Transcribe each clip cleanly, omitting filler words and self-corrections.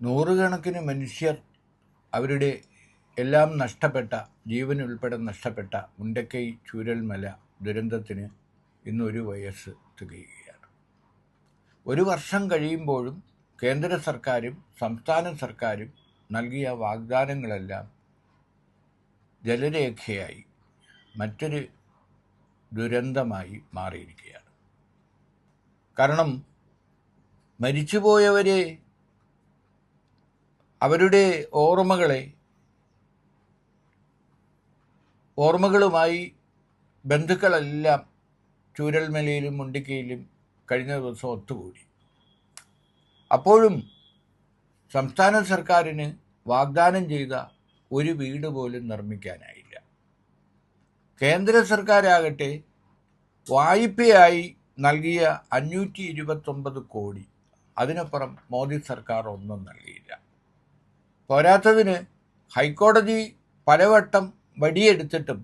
നൂറുകണക്കിന് മനുഷ്യർ അവരുടെ എല്ലാം നഷ്ടപ്പെട്ട, ജീവനുൾപ്പെടെ നഷ്ടപ്പെട്ട മുണ്ടക്കൈ ചൂരൽമല ദുരന്തത്തിന് ഇന്നൊരു വയസ്സ് തികയുകയാണ്. ഒരു വർഷം കഴിയുമ്പോഴും കേന്ദ്ര സർക്കാരും സംസ്ഥാന സർക്കാരും നൽകിയ വാഗ്ദാനങ്ങളെല്ലാം ജലരേഖയായി മറ്റൊരു ദുരന്തമായി മാറിയിരിക്കുകയാണ്. കാരണം മരിച്ചുപോയവരെ, അവരുടെ ഓർമ്മകളുമായി ബന്ധുക്കളെല്ലാം ചൂരൽമലയിലും മുണ്ടിക്കയിലും കഴിഞ്ഞ ദിവസം ഒത്തുകൂടി. അപ്പോഴും സംസ്ഥാന സർക്കാരിന് വാഗ്ദാനം ചെയ്ത ഒരു വീട് പോലും നിർമ്മിക്കാനായില്ല. കേന്ദ്ര സർക്കാരാകട്ടെ വായ്പയായി നൽകിയ 529 കോടി, അതിനപ്പുറം മോദി സർക്കാർ ഒന്നും നൽകിയില്ല. പോരാത്തതിന് ഹൈക്കോടതി പലവട്ടം വടിയെടുത്തിട്ടും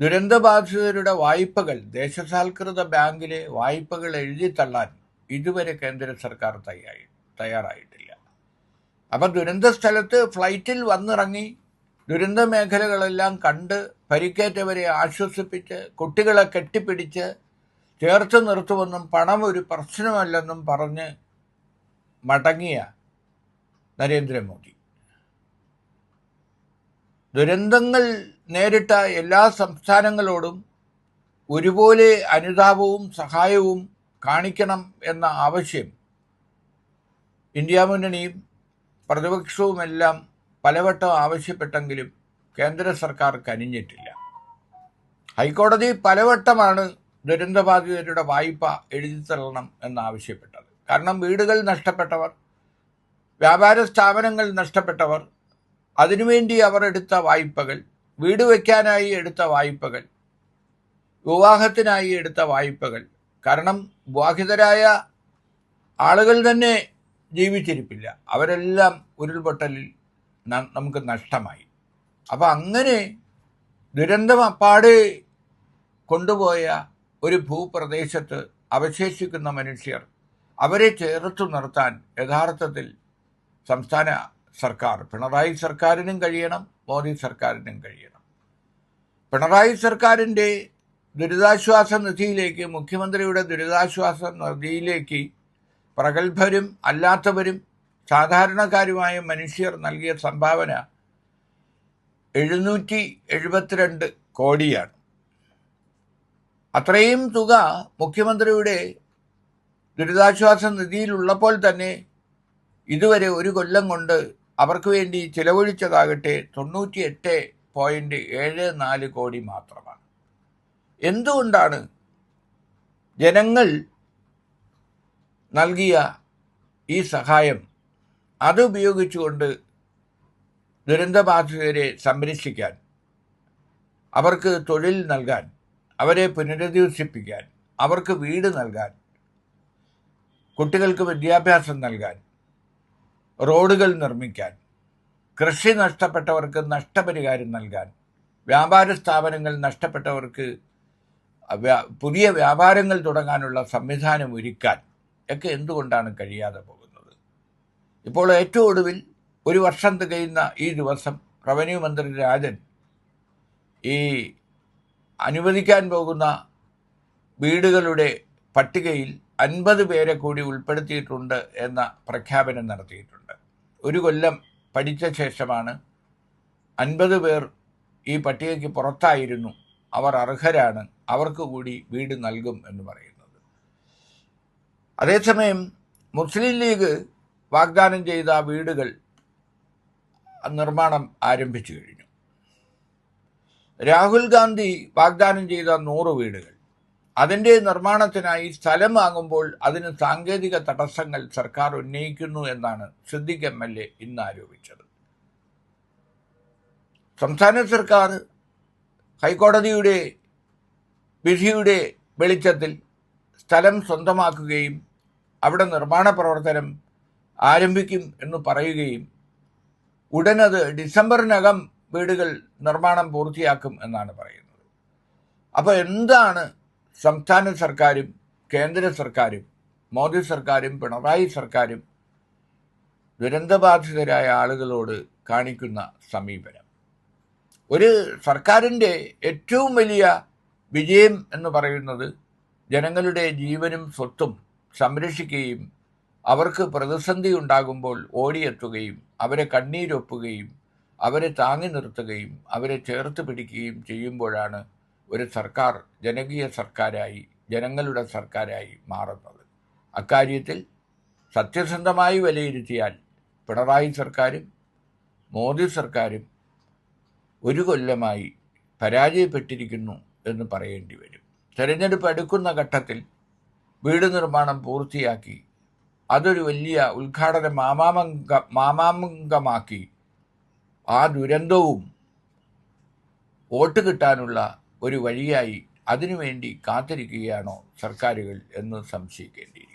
ദുരന്തബാധിതരുടെ വായ്പകൾ, ദേശസാൽകൃത ബാങ്കിലെ വായ്പകൾ എഴുതിത്തള്ളാൻ ഇതുവരെ കേന്ദ്ര സർക്കാർ തയ്യാറായിട്ടില്ല. അപ്പം ദുരന്ത സ്ഥലത്ത് ഫ്ലൈറ്റിൽ വന്നിറങ്ങി ദുരന്ത മേഖലകളെല്ലാം കണ്ട് പരിക്കേറ്റവരെ ആശ്വസിപ്പിച്ച് കുട്ടികളെ കെട്ടിപ്പിടിച്ച് ചേർത്ത് നിർത്തുമെന്നും പണം ഒരു പ്രശ്നമല്ലെന്നും പറഞ്ഞ് മടങ്ങിയ നരേന്ദ്രമോദി ദുരന്തങ്ങൾ നേരിട്ട എല്ലാ സംസ്ഥാനങ്ങളോടും ഒരുപോലെ അനുതാപവും സഹായവും കാണിക്കണം എന്ന ആവശ്യം ഇന്ത്യ മുന്നണിയും പ്രതിപക്ഷവുമെല്ലാം പലവട്ടം ആവശ്യപ്പെട്ടെങ്കിലും കേന്ദ്ര സർക്കാർ കനിഞ്ഞിട്ടില്ല. ഹൈക്കോടതി പലവട്ടമാണ് ദുരന്തബാധിതരുടെ വായ്പ എഴുതിത്തള്ളണം എന്നാവശ്യപ്പെട്ടത്. കാരണം വീടുകൾ നഷ്ടപ്പെട്ടവർ, വ്യാപാര സ്ഥാപനങ്ങൾ നഷ്ടപ്പെട്ടവർ, അതിനുവേണ്ടി അവർ എടുത്ത വായ്പകൾ, വീട് വയ്ക്കാനായി എടുത്ത വായ്പകൾ, വിവാഹത്തിനായി എടുത്ത വായ്പകൾ, കാരണം വിവാഹിതരായ ആളുകൾ തന്നെ ജീവിച്ചിരിപ്പില്ല, അവരെല്ലാം ഉരുൾപൊട്ടലിൽ നമുക്ക് നഷ്ടമായി. അപ്പം അങ്ങനെ ദുരന്തം അപ്പാടെ കൊണ്ടുപോയ ഒരു ഭൂപ്രദേശത്ത് അവശേഷിക്കുന്ന മനുഷ്യർ, അവരെ ചേർത്തു നിർത്താൻ യഥാർത്ഥത്തിൽ സംസ്ഥാന സർക്കാർ, പിണറായി സർക്കാരിനും കഴിയണം, മോദി സർക്കാരിനും കഴിയണം. പിണറായി സർക്കാരിൻ്റെ ദുരിതാശ്വാസ നിധിയിലേക്ക്, മുഖ്യമന്ത്രിയുടെ ദുരിതാശ്വാസ നിധിയിലേക്ക് പ്രഗത്ഭരും അല്ലാത്തവരും സാധാരണക്കാരുമായ മനുഷ്യർ നൽകിയ സംഭാവന 772 കോടിയാണ്. അത്രയും തുക മുഖ്യമന്ത്രിയുടെ ദുരിതാശ്വാസ നിധിയിലുള്ളപ്പോൾ തന്നെ ഇതുവരെ ഒരു കൊല്ലം കൊണ്ട് അവർക്ക് വേണ്ടി ചിലവഴിച്ചതാകട്ടെ 98.74 കോടി മാത്രമാണ്. എന്തുകൊണ്ടാണ് ജനങ്ങൾ നൽകിയ ഈ സഹായം അതുപയോഗിച്ചുകൊണ്ട് ദുരന്തബാധിതരെ സംരക്ഷിക്കാൻ, അവർക്ക് തൊഴിൽ നൽകാൻ, അവരെ പുനരധിവസിപ്പിക്കാൻ, അവർക്ക് വീട് നൽകാൻ, കുട്ടികൾക്ക് വിദ്യാഭ്യാസം നൽകാൻ, റോഡുകൾ നിർമ്മിക്കാൻ, കൃഷി നഷ്ടപ്പെട്ടവർക്ക് നഷ്ടപരിഹാരം നൽകാൻ, വ്യാപാര സ്ഥാപനങ്ങൾ നഷ്ടപ്പെട്ടവർക്ക് പുതിയ വ്യാപാരങ്ങൾ തുടങ്ങാനുള്ള സംവിധാനം ഒരുക്കാൻ ഒക്കെ എന്തുകൊണ്ടാണ് കഴിയാതെ പോകുന്നത്? ഇപ്പോൾ ഏറ്റവും ഒടുവിൽ ഒരു വർഷം തികയുന്ന ഈ ദിവസം റവന്യൂ മന്ത്രി രാജൻ ഈ അനുവദിക്കാൻ പോകുന്ന വീടുകളുടെ പട്ടികയിൽ 50 പേരെ കൂടി ഉൾപ്പെടുത്തിയിട്ടുണ്ട് എന്ന പ്രഖ്യാപനം നടത്തിയിട്ടുണ്ട്. ഒരു കൊല്ലം പഠിച്ച ശേഷമാണ് 50 പേർ ഈ പട്ടികയ്ക്ക് പുറത്തായിരുന്നു, അവർ അർഹരാണ്, അവർക്ക് കൂടി വീട് നൽകും എന്ന് പറയുന്നത്. അതേസമയം മുസ്ലിം ലീഗ് വാഗ്ദാനം ചെയ്ത വീടുകൾ നിർമ്മാണം ആരംഭിച്ചു കഴിഞ്ഞു. രാഹുൽ ഗാന്ധി വാഗ്ദാനം ചെയ്ത 100 വീടുകൾ, അതിൻ്റെ നിർമ്മാണത്തിനായി സ്ഥലം വാങ്ങുമ്പോൾ അതിന് സാങ്കേതിക തടസ്സങ്ങൾ സർക്കാർ ഉന്നയിക്കുന്നു എന്നാണ് സിദ്ദിഖ് MLA ഇന്ന് ആരോപിച്ചത്. സംസ്ഥാന സർക്കാർ ഹൈക്കോടതിയുടെ വിധിയുടെ വെളിച്ചത്തിൽ സ്ഥലം സ്വന്തമാക്കുകയും അവിടെ നിർമ്മാണ പ്രവർത്തനം ആരംഭിക്കും എന്ന് പറയുകയും ഉടനത് ഡിസംബറിനകം വീടുകൾ നിർമ്മാണം പൂർത്തിയാക്കും എന്നാണ് പറയുന്നത്. അപ്പോൾ എന്താണ് സംസ്ഥാന സർക്കാരും കേന്ദ്ര സർക്കാരും മോദി സർക്കാരും പിണറായി സർക്കാരും ദുരന്തബാധിതരായ ആളുകളോട് കാണിക്കുന്ന സമീപനം. ഒരു സർക്കാരിൻ്റെ ഏറ്റവും വലിയ വിജയം എന്ന് പറയുന്നത് ജനങ്ങളുടെ ജീവനും സ്വത്തും സംരക്ഷിക്കുകയും അവർക്ക് പ്രതിസന്ധി ഉണ്ടാകുമ്പോൾ ഓടിയെത്തുകയും അവരെ കണ്ണീരൊപ്പുകയും അവരെ താങ്ങി നിർത്തുകയും അവരെ ചേർത്ത് പിടിക്കുകയും ചെയ്യുമ്പോഴാണ് ഒരു സർക്കാർ ജനകീയ സർക്കാരായി, ജനങ്ങളുടെ സർക്കാരായി മാറുന്നത്. അക്കാര്യത്തിൽ സത്യസന്ധമായി വിലയിരുത്തിയാൽ പിണറായി സർക്കാരും മോദി സർക്കാരും ഒരു കൊല്ലമായി പരാജയപ്പെട്ടിരിക്കുന്നു എന്ന് പറയേണ്ടി വരും. തെരഞ്ഞെടുപ്പ് അടുക്കുന്ന ഘട്ടത്തിൽ വീട് നിർമ്മാണം പൂർത്തിയാക്കി അതൊരു വലിയ ഉദ്ഘാടന മാമാങ്കമാക്കി ആ ദുരന്തവും വോട്ട് കിട്ടാനുള്ള ഒരു വഴിയായി അതിനുവേണ്ടി കാത്തിരിക്കുകയാണോ സർക്കാരുകൾ എന്ന് സംശയിക്കേണ്ടിയിരിക്കുന്നു.